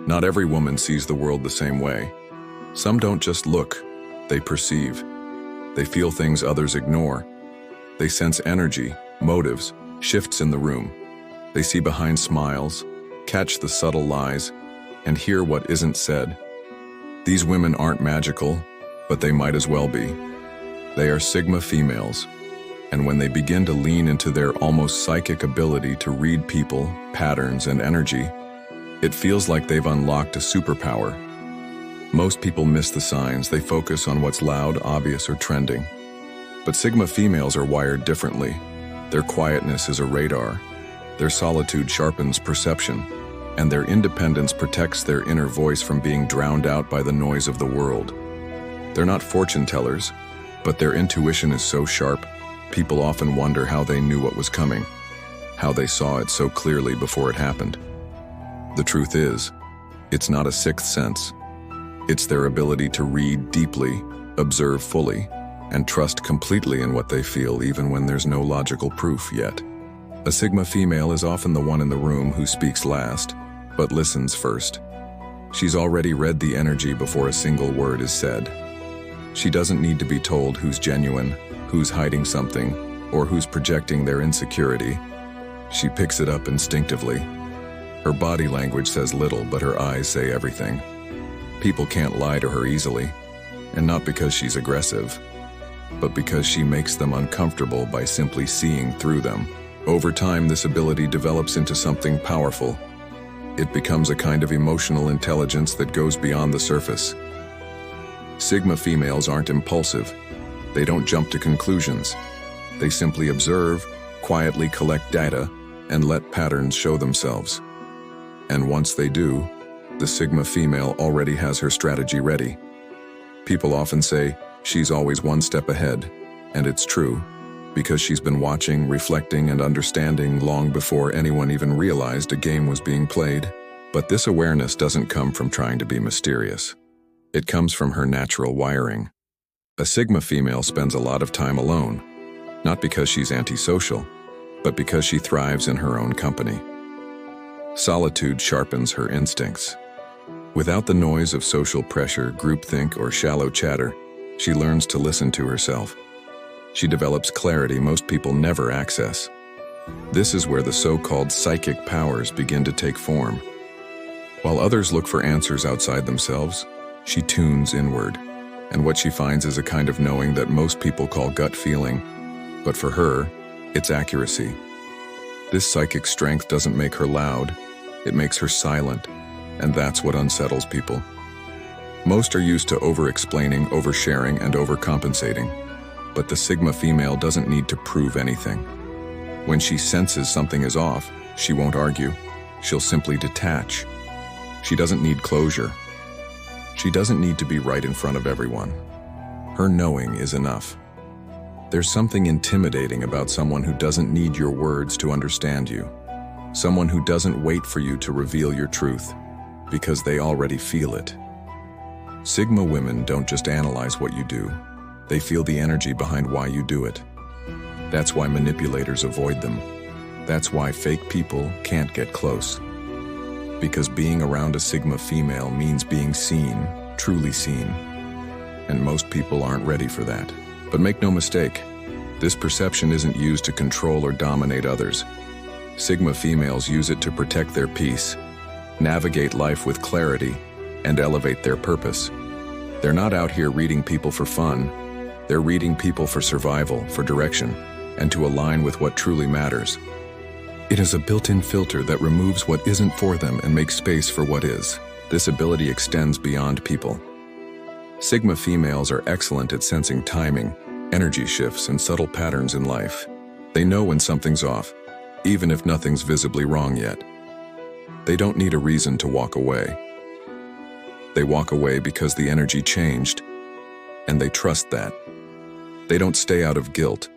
Not every woman sees the world the same way. Some don't just look, they perceive. They feel things others ignore. They sense energy, motives, shifts in the room. They see behind smiles, catch the subtle lies, and hear what isn't said. These women aren't magical, but they might as well be. They are Sigma females, and when they begin to lean into their almost psychic ability to read people, patterns, and energy, it feels like they've unlocked a superpower. Most people miss the signs. They focus on what's loud, obvious, or trending. But Sigma females are wired differently. Their quietness is a radar. Their solitude sharpens perception, and their independence protects their inner voice from being drowned out by the noise of the world. They're not fortune tellers, but their intuition is so sharp, people often wonder how they knew what was coming, how they saw it so clearly before it happened. The truth is, it's not a sixth sense. It's their ability to read deeply, observe fully, and trust completely in what they feel even when there's no logical proof yet. A Sigma female is often the one in the room who speaks last, but listens first. She's already read the energy before a single word is said. She doesn't need to be told who's genuine, who's hiding something, or who's projecting their insecurity. She picks it up instinctively. Her body language says little, but her eyes say everything. People can't lie to her easily, and not because she's aggressive, but because she makes them uncomfortable by simply seeing through them. Over time, this ability develops into something powerful. It becomes a kind of emotional intelligence that goes beyond the surface. Sigma females aren't impulsive. They don't jump to conclusions. They simply observe, quietly collect data, and let patterns show themselves. And once they do, the Sigma female already has her strategy ready. People often say, she's always one step ahead, and it's true, because she's been watching, reflecting, and understanding long before anyone even realized a game was being played. But this awareness doesn't come from trying to be mysterious. It comes from her natural wiring. A Sigma female spends a lot of time alone, not because she's antisocial, but because she thrives in her own company. Solitude sharpens her instincts. Without the noise of social pressure, groupthink, or shallow chatter, she learns to listen to herself. She develops clarity most people never access. This is where the so-called psychic powers begin to take form. While others look for answers outside themselves, she tunes inward, and what she finds is a kind of knowing that most people call gut feeling, but for her, it's accuracy. This psychic strength doesn't make her loud, it makes her silent, and that's what unsettles people. Most are used to over-explaining, oversharing, and overcompensating, but the Sigma female doesn't need to prove anything. When she senses something is off, she won't argue. She'll simply detach. She doesn't need closure. She doesn't need to be right in front of everyone. Her knowing is enough. There's something intimidating about someone who doesn't need your words to understand you. Someone who doesn't wait for you to reveal your truth, because they already feel it. Sigma women don't just analyze what you do. They feel the energy behind why you do it. That's why manipulators avoid them. That's why fake people can't get close. Because being around a Sigma female means being seen, truly seen. And most people aren't ready for that. But make no mistake, this perception isn't used to control or dominate others. Sigma females use it to protect their peace, navigate life with clarity, and elevate their purpose. They're not out here reading people for fun. They're reading people for survival, for direction, and to align with what truly matters. It is a built-in filter that removes what isn't for them and makes space for what is. This ability extends beyond people. Sigma females are excellent at sensing timing, energy shifts, and subtle patterns in life. They know when something's off, even if nothing's visibly wrong yet. They don't need a reason to walk away. They walk away because the energy changed, and they trust that. They don't stay out of guilt,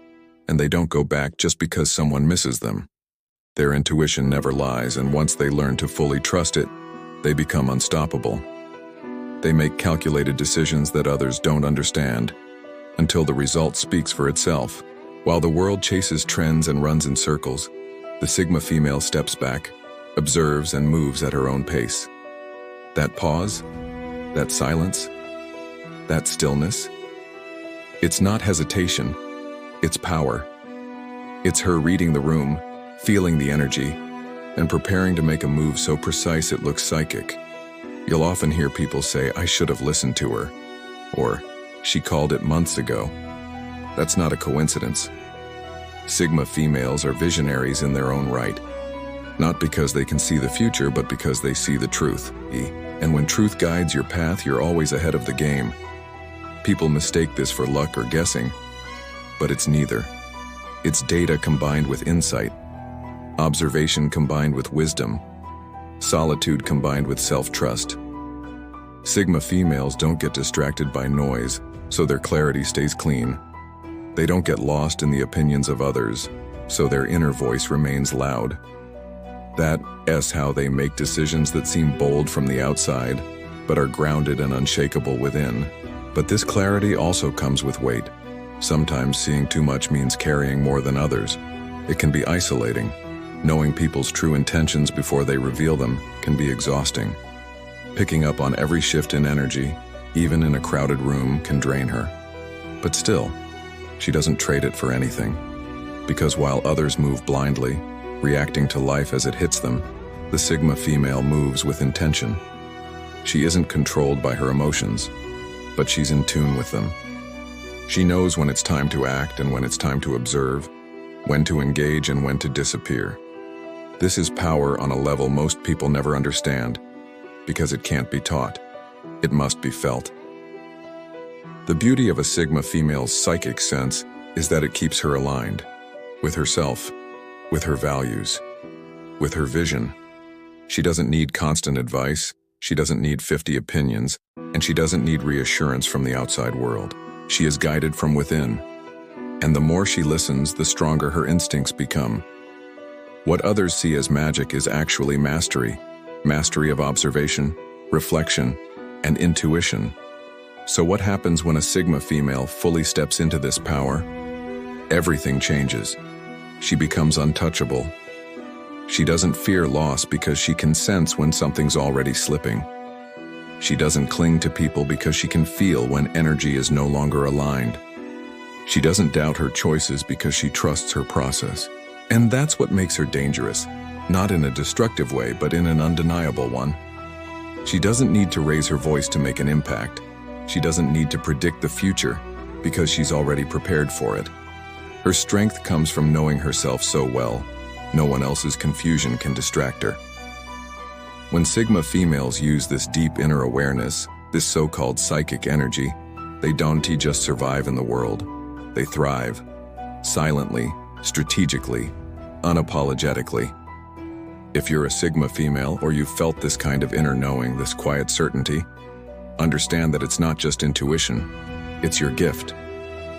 and they don't go back just because someone misses them. Their intuition never lies, and once they learn to fully trust it, they become unstoppable. They make calculated decisions that others don't understand, until the result speaks for itself. While the world chases trends and runs in circles, the Sigma female steps back, observes, and moves at her own pace. That pause, that silence, that stillness. It's not hesitation, it's power. It's her reading the room, feeling the energy, and preparing to make a move so precise it looks psychic. You'll often hear people say, "I should have listened to her," or "She called it months ago." That's not a coincidence. Sigma females are visionaries in their own right. Not because they can see the future, but because they see the truth. And when truth guides your path, you're always ahead of the game. People mistake this for luck or guessing, but it's neither. It's data combined with insight, observation combined with wisdom, solitude combined with self-trust. Sigma females don't get distracted by noise, so their clarity stays clean. They don't get lost in the opinions of others, so their inner voice remains loud. That's how they make decisions that seem bold from the outside, but are grounded and unshakable within. But this clarity also comes with weight. Sometimes seeing too much means carrying more than others. It can be isolating. Knowing people's true intentions before they reveal them can be exhausting. Picking up on every shift in energy, even in a crowded room, can drain her. But still, she doesn't trade it for anything. Because while others move blindly, reacting to life as it hits them, the Sigma female moves with intention. She isn't controlled by her emotions, but she's in tune with them. She knows when it's time to act and when it's time to observe, when to engage and when to disappear. This is power on a level most people never understand, because it can't be taught. It must be felt. The beauty of a Sigma female's psychic sense is that it keeps her aligned with herself, with her values, with her vision. She doesn't need constant advice, she doesn't need 50 opinions, and she doesn't need reassurance from the outside world. She is guided from within, and the more she listens, the stronger her instincts become. What others see as magic is actually mastery, mastery of observation, reflection, and intuition. So what happens when a Sigma female fully steps into this power? Everything changes. She becomes untouchable. She doesn't fear loss because she can sense when something's already slipping. She doesn't cling to people because she can feel when energy is no longer aligned. She doesn't doubt her choices because she trusts her process. And that's what makes her dangerous, not in a destructive way, but in an undeniable one. She doesn't need to raise her voice to make an impact. She doesn't need to predict the future because she's already prepared for it. Her strength comes from knowing herself so well, no one else's confusion can distract her. When Sigma females use this deep inner awareness, this so-called psychic energy, they don't just survive in the world. They thrive, silently, strategically, unapologetically. If you're a Sigma female or you've felt this kind of inner knowing, this quiet certainty, understand that it's not just intuition, it's your gift.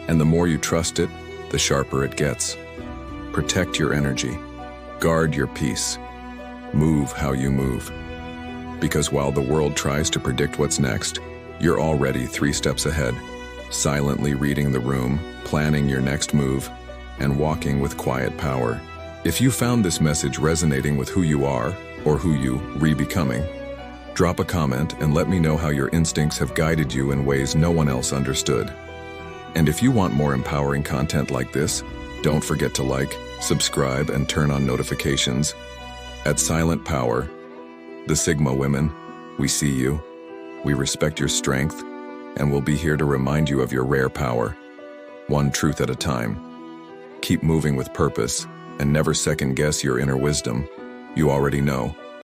And the more you trust it, the sharper it gets. Protect your energy. Guard your peace. Move how you move. Because while the world tries to predict what's next, you're already 3 steps ahead, silently reading the room, planning your next move, and walking with quiet power. If you found this message resonating with who you are, or who you re-becoming, drop a comment and let me know how your instincts have guided you in ways no one else understood. And if you want more empowering content like this, don't forget to like, subscribe, and turn on notifications. At Silent Power, the Sigma women, we see you, we respect your strength, and we'll be here to remind you of your rare power, one truth at a time. Keep moving with purpose, and never second-guess your inner wisdom. You already know.